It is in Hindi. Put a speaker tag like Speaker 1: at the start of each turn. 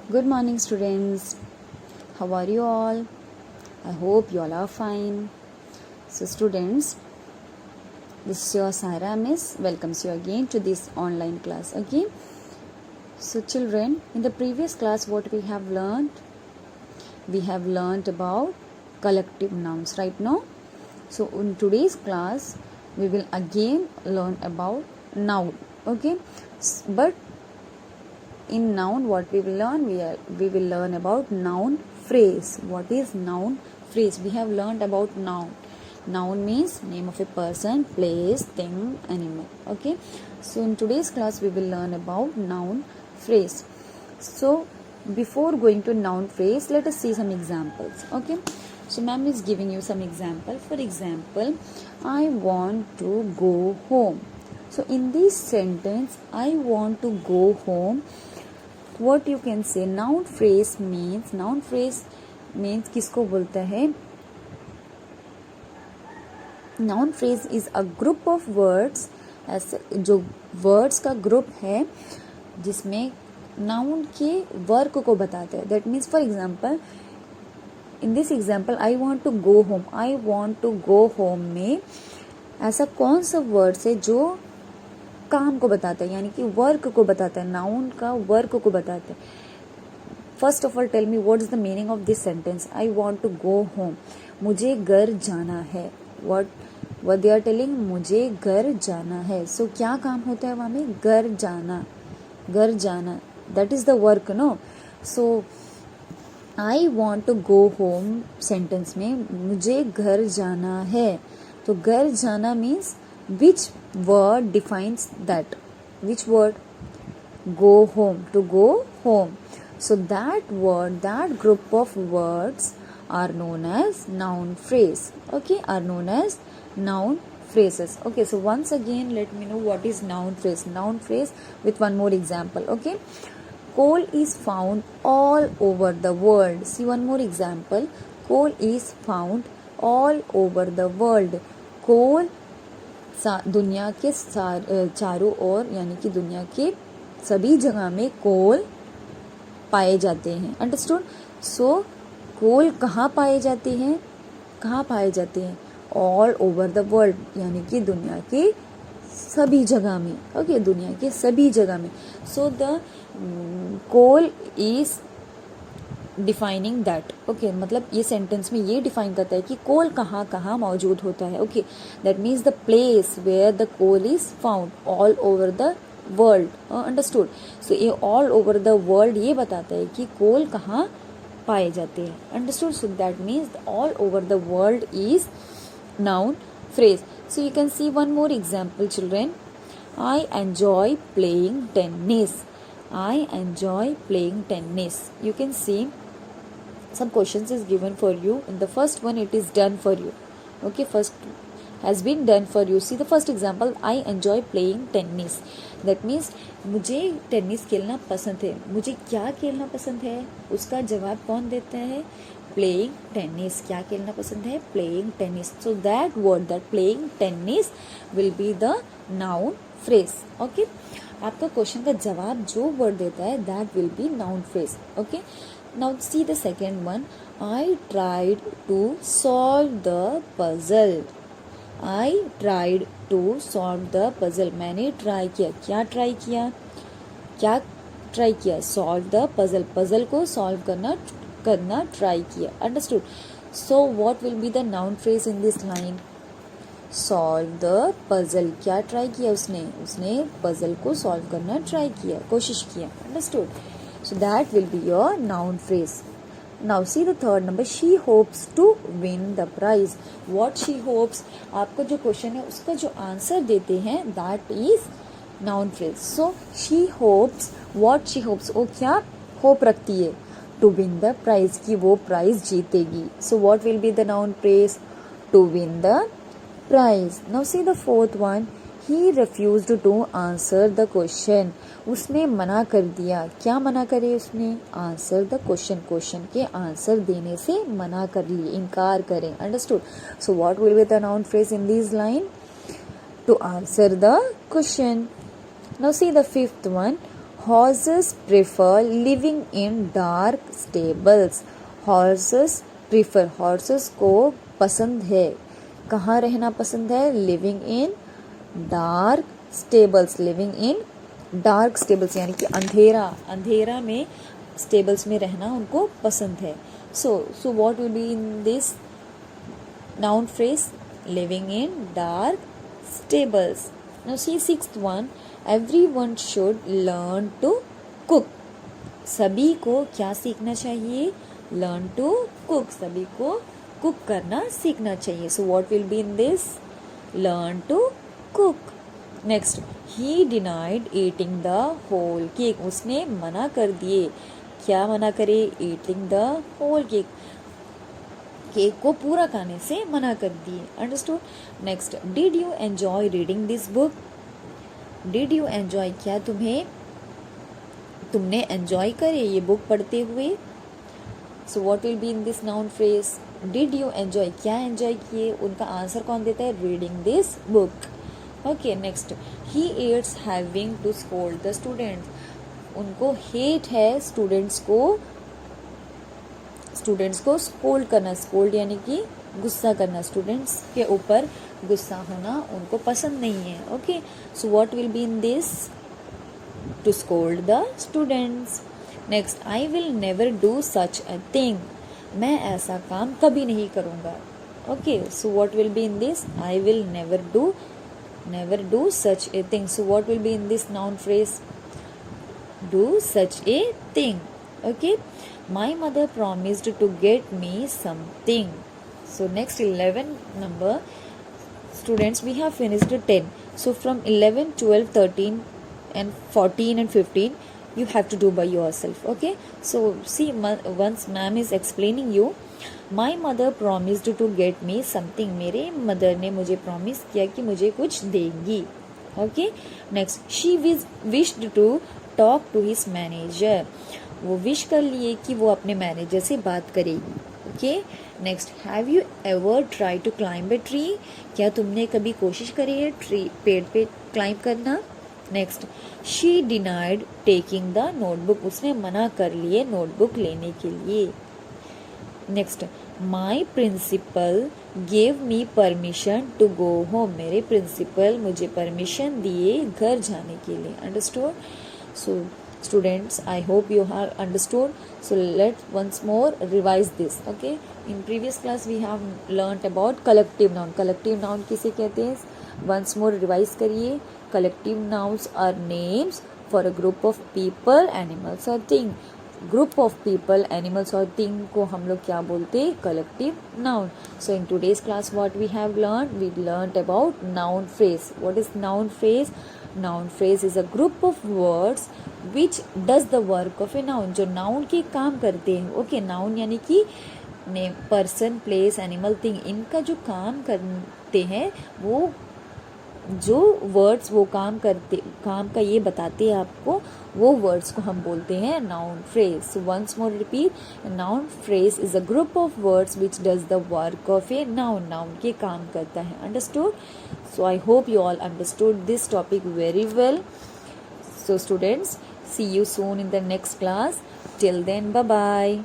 Speaker 1: Good morning, students. How are you all? I hope you all are fine. So, students, this is your Sara Miss. Welcomes you again to this online class. Okay. So, children, in the previous class, what we have learned? We have learned about collective nouns, right now. So, in today's class, we will again learn about noun. Okay. But in noun, what we will learn? We will learn about noun phrase. What is noun phrase? We have learned about noun. Noun means name of a person, place, thing, animal. Okay. So in today's class, we will learn about noun phrase. So before going to noun phrase, let us see some examples. Okay. So ma'am is giving you some example. For example, I want to go home. So in this sentence, I want to go home. What you can say, noun phrase means किसको बोलता है? Noun phrase is a group of words, ऐसे जो words का group है जिसमें noun के वर्क को बताते हैं. That means for example, in this example, I want to go home. I want to go home में ऐसा कौन सा वर्ड है जो काम को बताता है, यानी कि वर्क को बताता है, नाउन का वर्क को बताता है. First of all tell me what is the meaning of this sentence. I want to go home, मुझे घर जाना है. व्हाट दे आर टेलिंग, मुझे घर जाना है. सो क्या काम होता है वहां में? घर जाना. That is the work, no. So I want to go home sentence में मुझे घर जाना है. तो घर जाना means which word defines that? Which word? Go home, to go home. So that word, that group of words are known as noun phrase. Okay, are known as noun phrases. Okay, so once again let me know what is noun phrase. Noun phrase with one more example. Okay, coal is found all over the world. See one more example. Coal is found all over the world. Coal दुनिया के चारों ओर, यानी कि दुनिया के सभी जगह में कोल पाए जाते हैं. अंडरस्टूड. सो कोल कहाँ पाए जाते हैं? ऑल ओवर द वर्ल्ड, यानी कि दुनिया के सभी जगह में. ओके, दुनिया के सभी जगह में. So the coal is defining that. Okay, मतलब ये सेंटेंस में ये डिफाइन करता है कि कोल कहाँ कहाँ मौजूद होता है. Okay, that means the place where the coal is found all over the world. Understood. So ये ऑल ओवर द वर्ल्ड ये बताता है कि कोल कहाँ पाए जाते हैं. Understood. So that means all over the world is noun phrase. So you can see one more example, children. I enjoy playing tennis. You can see some questions is given for you. In the first one, it is done for you. Okay, first has been done for you. See the first example. I enjoy playing tennis. That means मुझे टेनिस खेलना पसंद है. मुझे क्या खेलना पसंद है, उसका जवाब कौन देता है? Playing tennis. क्या खेलना पसंद है? Playing tennis. So that word, that playing tennis will be the noun phrase. Okay, आपका क्वेश्चन का जवाब जो वर्ड देता है that will be noun phrase. Okay, now see the second one. I tried to solve the puzzle. मैंने ट्राई किया. क्या ट्राई किया? Solve the puzzle. पजल को सॉल्व करना ट्राई किया. Understood. So what will be the noun phrase in this line? Solve the puzzle. क्या ट्राई किया उसने पजल को सॉल्व करना ट्राई किया, कोशिश किया. Understood. So that will be your noun phrase. Now see the third number. She hopes to win the prize. What she hopes? आपको जो क्वेश्चन है उसका जो आंसर देते हैं that is noun phrase. So she hopes. What she hopes? वो क्या hope रखती है? To win the prize, कि वो प्राइज जीतेगी. So what will be the noun phrase? To win the prize. Now see the fourth one. He refused to answer the question. उसने मना कर दिया. क्या मना करे उसने? Answer the question. क्वेश्चन के आंसर देने से मना कर लिए, इनकार करें. Understood. So what will be the noun phrase in this line? To answer the question. Now see the fifth one. Horses prefer living in dark stables. Horses prefer, horses को पसंद है, कहाँ रहना पसंद है? Living in dark stables, living in dark stables यानी कि अंधेरा में स्टेबल्स में रहना उनको पसंद है. सो what will be in this noun phrase? Living in dark stables. Now see sixth one, everyone should learn to cook. सभी को क्या सीखना चाहिए? Learn to cook. सभी को कुक करना सीखना चाहिए. So what will be in this? Learn to cook. Next, he denied eating the whole cake. उसने मना कर दिए. क्या मना करे? Eating the whole cake. Cake को पूरा खाने से मना कर दिए. Understood. Next, did you enjoy reading this book? Did you enjoy, क्या तुमने एंजॉय करे ये बुक पढ़ते हुए? So what will be in this noun phrase? Did you enjoy, क्या एंजॉय किए? उनका आंसर कौन देता है? Reading this book. Okay. Next, he hates having to scold the students. उनको हेट है स्टूडेंट्स को स्कोल्ड करना. स्कोल्ड यानी कि गुस्सा करना. स्टूडेंट्स के ऊपर गुस्सा होना उनको पसंद नहीं है. Okay. So what will be in this? To scold the students. Next, I will never do such a thing. मैं ऐसा काम कभी नहीं करूँगा. Okay. So what will be in this? I will never do such a thing. So what will be in this noun phrase? Do such a thing. Okay. My mother promised to get me something. So next 11 number, students, we have finished 10. So from 11, 12, 13 and 14 and 15 you have to do by yourself. Okay. So see, once ma'am is explaining you, my mother promised to get me something. मेरे mother ने मुझे promise किया कि मुझे कुछ देंगी. Okay. Next, she wished to talk to his manager. वो विश कर लिए कि वो अपने मैनेजर से बात करेगी. Okay. Next, have you ever try to climb a tree? क्या तुमने कभी कोशिश करी है पेड़ पे क्लाइंब करना? Next, she denied taking the notebook. उसने मना कर लिए नोटबुक लेने के लिए. Next, my principal gave me permission to go home. मेरे प्रिंसिपल मुझे परमिशन दिए घर जाने के लिए. Understood? So students, I hope you have understood. So let's once more revise this. Okay. In previous class we have learnt about collective noun. Collective noun किसे कहते हैं? Once more revise करिए. Collective nouns are names for a group of people, animals or thing. Group of people, animals or thing को हम लोग क्या बोलते हैं? Collective noun. So in today's class what we have learned? We learnt about noun phrase. What is noun phrase? Noun phrase is a group of words which does the work of a noun. जो noun के काम करते हैं. ओके. noun यानी कि name, person, place, animal, thing, इनका जो काम करते हैं, वो जो वर्ड्स वो काम का ये बताते हैं आपको, वो वर्ड्स को हम बोलते हैं noun phrase. So once more repeat, noun phrase is a group of words which does the work of a noun. Noun के काम करता है. Understood? So I hope you all understood this topic very well. So students, see you soon in the next class. Till then, bye bye.